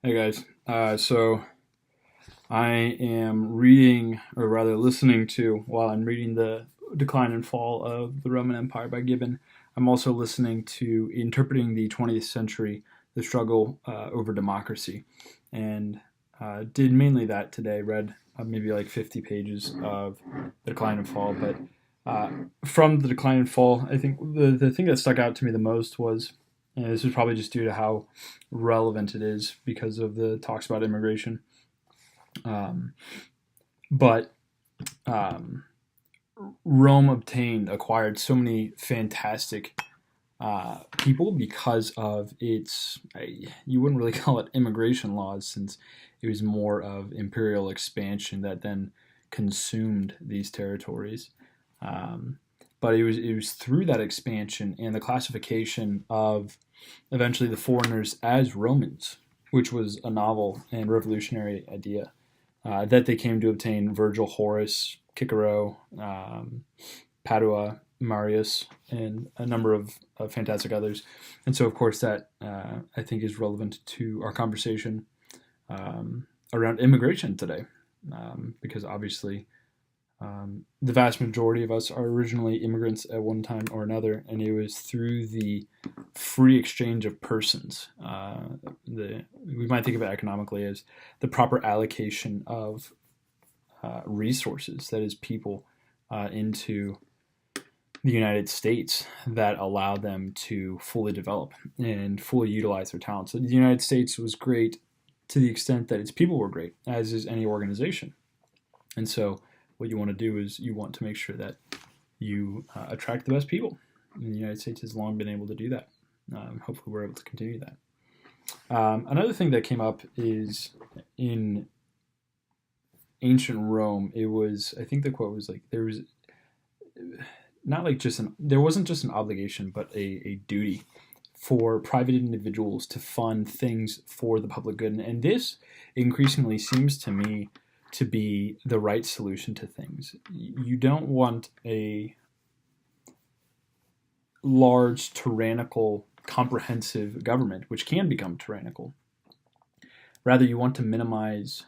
Hey guys, so I am reading, or rather listening to, while I'm reading The Decline and Fall of the Roman Empire by Gibbon, I'm also listening to Interpreting the 20th Century, the Struggle over Democracy. And did mainly that today, read maybe like 50 pages of The Decline and Fall. But uh, from The Decline and Fall, I think the thing that stuck out to me the most was, and this is probably just due to how relevant it is because of the talks about immigration. Um, but um, Rome acquired so many fantastic people because of its, you wouldn't really call it immigration laws, since it was more of imperial expansion that then consumed these territories. Um, but it was through that expansion and the classification of eventually the foreigners as Romans, which was a novel and revolutionary idea, that they came to obtain Virgil, Horace, Cicero, Padua, Marius, and a number of fantastic others. And so, of course, that I think is relevant to our conversation around immigration today, because obviously the vast majority of us are originally immigrants at one time or another, and it was through the free exchange of persons. We might think of it economically as the proper allocation of resources, that is, people, into the United States that allow them to fully develop and fully utilize their talents. So the United States was great to the extent that its people were great, as is any organization. And so, what you want to do is you want to make sure that you attract the best people. And the United States has long been able to do that. Hopefully, we're able to continue that. Another thing that came up is in ancient Rome. It was, I think the quote was like, there was not like just there wasn't just an obligation, but a duty for private individuals to fund things for the public good. And this increasingly seems to me to be the right solution to things. You don't want a large, tyrannical, comprehensive government, which can become tyrannical. Rather, you want to minimize,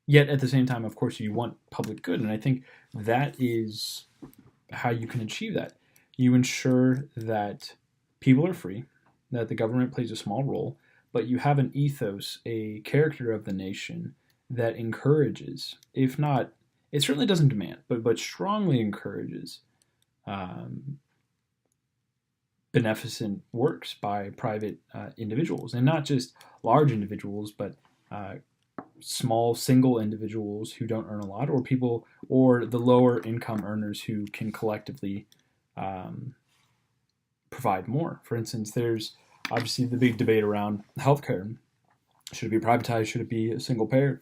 yet at the same time, of course, you want public good. And I think that is how you can achieve that. You ensure that people are free, that the government plays a small role, but you have an ethos, a character of the nation that encourages, if not, it certainly doesn't demand, but strongly encourages um, beneficent works by private individuals, and not just large individuals, but uh, small single individuals who don't earn a lot, or people, or the lower income earners who can collectively um, provide more. For instance, there's obviously the big debate around healthcare. Should it be privatized? Should it be a single payer?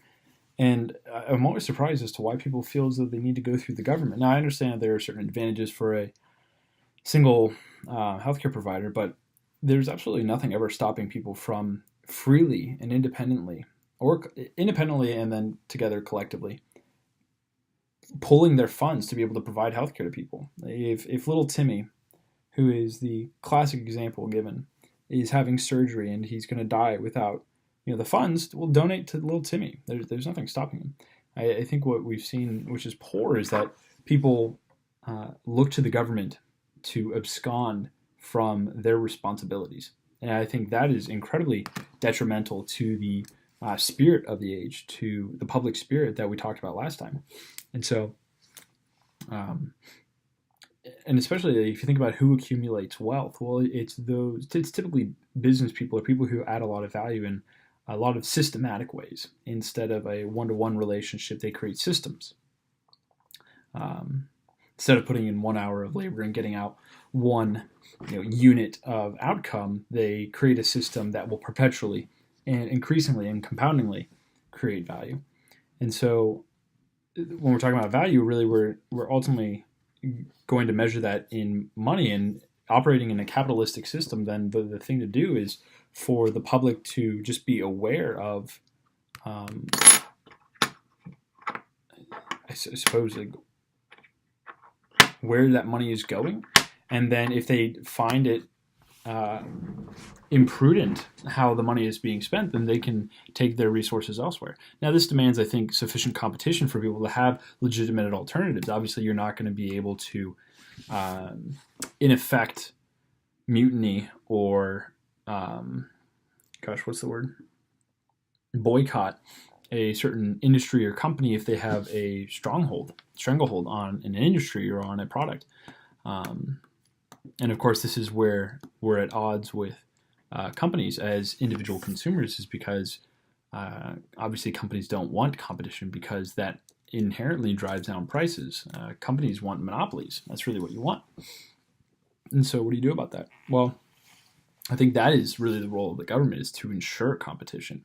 And I'm always surprised as to why people feel as though they need to go through the government. Now, I understand there are certain advantages for a single healthcare provider, but there's absolutely nothing ever stopping people from freely and independently, or independently and then together collectively, pulling their funds to be able to provide healthcare to people. If little Timmy, who is the classic example given, is having surgery and he's going to die without the funds, we'll donate to little Timmy. There's nothing stopping him. I think what we've seen, which is poor, is that people look to the government to abscond from their responsibilities. And I think that is incredibly detrimental to the spirit of the age, to the public spirit that we talked about last time. And so, um, and especially if you think about who accumulates wealth, well, it's typically business people, or people who add a lot of value in a lot of systematic ways. Instead of a one-to-one relationship, they create systems. Um, Instead of putting in 1 hour of labor and getting out one unit of outcome, they create a system that will perpetually and increasingly and compoundingly create value. And so, when we're talking about value, really, we're ultimately going to measure that in money. And operating in a capitalistic system, then the thing to do is for the public to just be aware of, I suppose, like, where that money is going, and then if they find it imprudent how the money is being spent, then they can take their resources elsewhere. Now, this demands, I think, sufficient competition for people to have legitimate alternatives. Obviously, you're not going to be able to, in effect, mutiny or, what's the word? Boycott a certain industry or company if they have a stranglehold on an industry or on a product. And of course, this is where we're at odds with companies as individual consumers, is because obviously companies don't want competition because that inherently drives down prices. Companies want monopolies. That's really what you want. And so what do you do about that? Well, I think that is really the role of the government, is to ensure competition.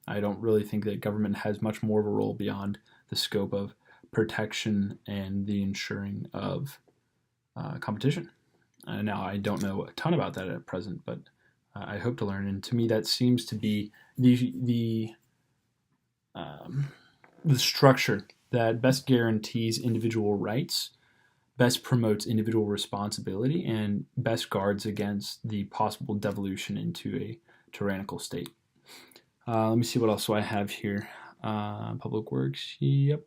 I don't really think that government has much more of a role beyond the scope of protection and the ensuring of competition. Now, I don't know a ton about that at present, but I hope to learn. And to me, that seems to be the structure that best guarantees individual rights, best promotes individual responsibility, and best guards against the possible devolution into a tyrannical state. Let me see what else do I have here. Public works, yep.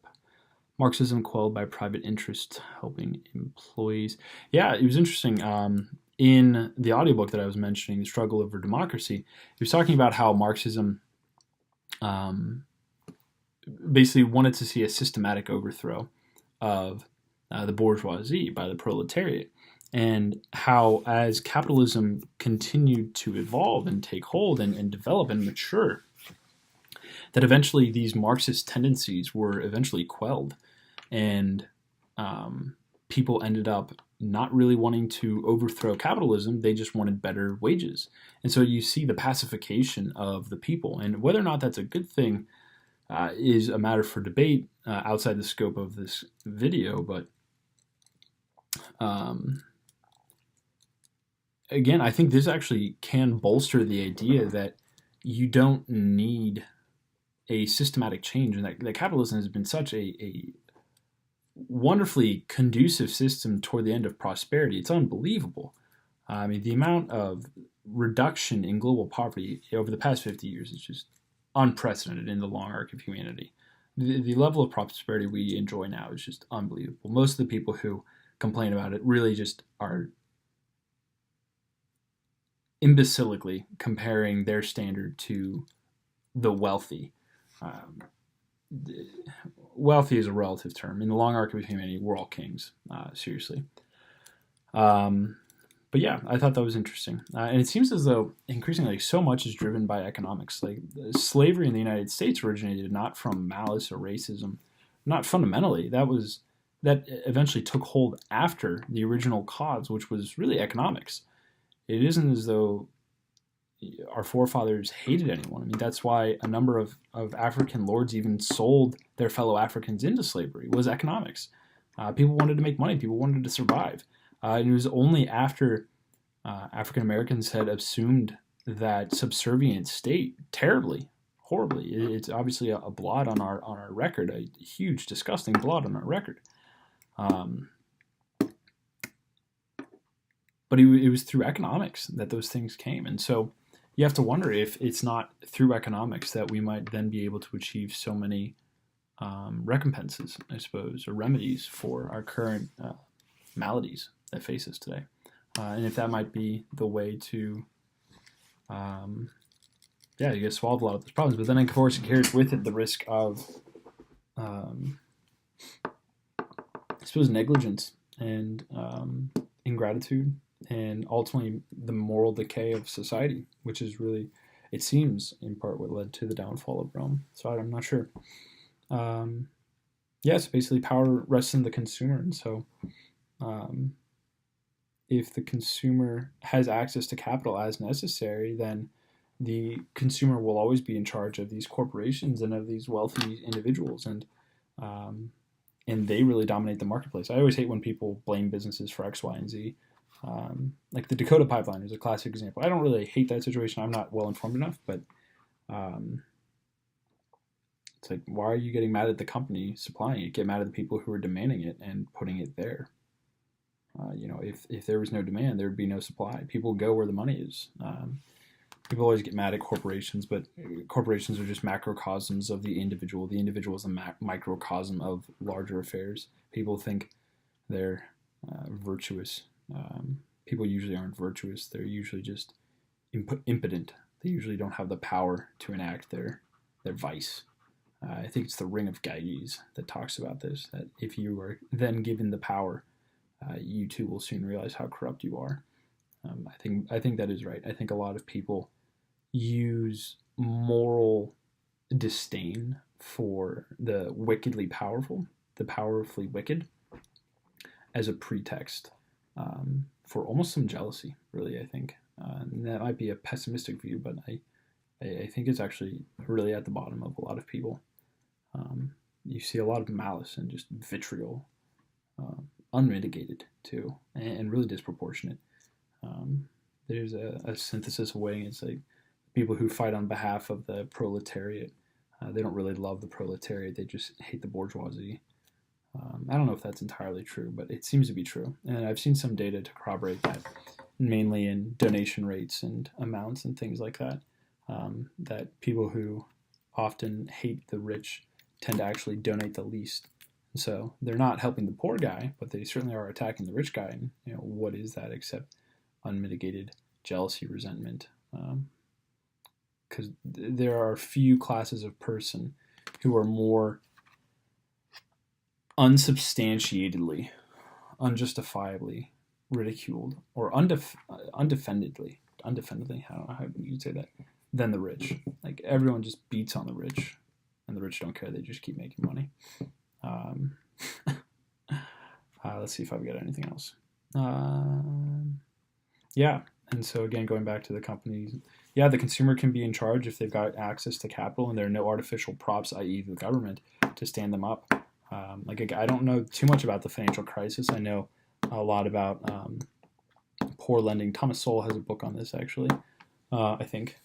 Marxism quelled by private interest, helping employees. Yeah, it was interesting. In the audiobook that I was mentioning, The Struggle Over Democracy, he was talking about how Marxism basically wanted to see a systematic overthrow of the bourgeoisie by the proletariat, and how as capitalism continued to evolve and take hold and develop and mature, that eventually these Marxist tendencies were eventually quelled, and people ended up not really wanting to overthrow capitalism. They just wanted better wages. And so you see the pacification of the people. And whether or not that's a good thing is a matter for debate outside the scope of this video. But again, I think this actually can bolster the idea that you don't need a systematic change, and that capitalism has been such a wonderfully conducive system toward the end of prosperity. It's unbelievable. I mean, the amount of reduction in global poverty over the past 50 years is just unprecedented in the long arc of humanity. The level of prosperity we enjoy now is just unbelievable. Most of the people who complain about it really just are imbecilically comparing their standard to the wealthy. Wealthy is a relative term. In the long arc of humanity, we're all kings, seriously. But yeah, I thought that was interesting. And it seems as though increasingly so much is driven by economics. Like slavery in the United States originated not from malice or racism, not fundamentally. That eventually took hold after the original cause, which was really economics. It isn't as though our forefathers hated anyone. I mean, that's why a number of African lords even sold their fellow Africans into slavery, was economics. People wanted to make money. People wanted to survive. And it was only after African Americans had assumed that subservient state terribly, horribly. It's obviously a blot on our record, a huge, disgusting blot on our record. But it was through economics that those things came. And so you have to wonder if it's not through economics that we might then be able to achieve so many recompenses, I suppose, or remedies for our current maladies that face us today. And if that might be the way to, you guess solve a lot of those problems. But then, of course, it carries with it the risk of, I suppose, negligence and ingratitude, and ultimately the moral decay of society, which is really, it seems, in part what led to the downfall of Rome. So I'm not sure. Yes, basically power rests in the consumer. And so if the consumer has access to capital as necessary, then the consumer will always be in charge of these corporations and of these wealthy individuals. And they really dominate the marketplace. I always hate when people blame businesses for X, Y, and Z. Like the Dakota Pipeline is a classic example. I don't really hate that situation. I'm not well informed enough, but it's like, why are you getting mad at the company supplying it? Get mad at the people who are demanding it and putting it there. If there was no demand, there would be no supply. People go where the money is. People always get mad at corporations, but corporations are just macrocosms of the individual. The individual is a microcosm of larger affairs. People think they're virtuous. People usually aren't virtuous. They're usually just impotent. They usually don't have the power to enact their vice. I think it's the Ring of Gyges that talks about this, that if you are then given the power, you too will soon realize how corrupt you are. I think that is right. I think a lot of people use moral disdain for the wickedly powerful, the powerfully wicked, as a pretext for almost some jealousy, really, I think. And that might be a pessimistic view, but I think it's actually really at the bottom of a lot of people. You see a lot of malice and just vitriol, unmitigated too, and really disproportionate. There's a synthesis way. It's like people who fight on behalf of the proletariat. They don't really love the proletariat. They just hate the bourgeoisie. I don't know if that's entirely true, but it seems to be true. And I've seen some data to corroborate that, mainly in donation rates and amounts and things like that, that people who often hate the rich tend to actually donate the least. So they're not helping the poor guy, but they certainly are attacking the rich guy. And what is that except unmitigated jealousy, resentment? Because there are few classes of person who are more unsubstantiatedly, unjustifiably ridiculed or undefendedly, how do you say that, than the rich. Like everyone just beats on the rich, and the rich don't care. They just keep making money. Let's see if I've got anything else. Yeah, and so again, going back to the companies, yeah, the consumer can be in charge if they've got access to capital and there are no artificial props, i.e. the government, to stand them up. I don't know too much about the financial crisis. I know a lot about poor lending. Thomas Sowell has a book on this, actually, I think.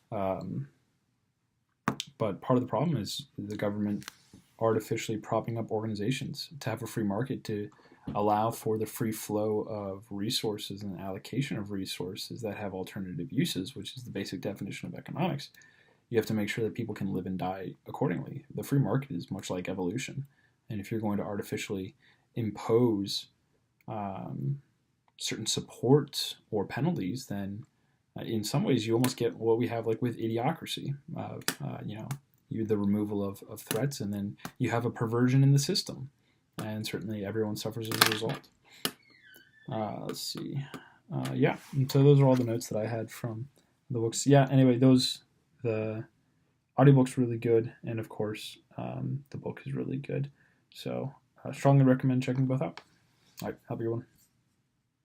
But part of the problem is the government artificially propping up organizations to have a free market, to allow for the free flow of resources and allocation of resources that have alternative uses, which is the basic definition of economics. You have to make sure that people can live and die accordingly. The free market is much like evolution. And if you're going to artificially impose certain supports or penalties, then in some ways you almost get what we have like with idiocracy, the removal of threats, and then you have a perversion in the system. And certainly everyone suffers as a result. Let's see. Yeah, and so those are all the notes that I had from the books. Yeah, anyway, the audiobook's really good, and of course, the book is really good. So I strongly recommend checking both out. All right, have a good one.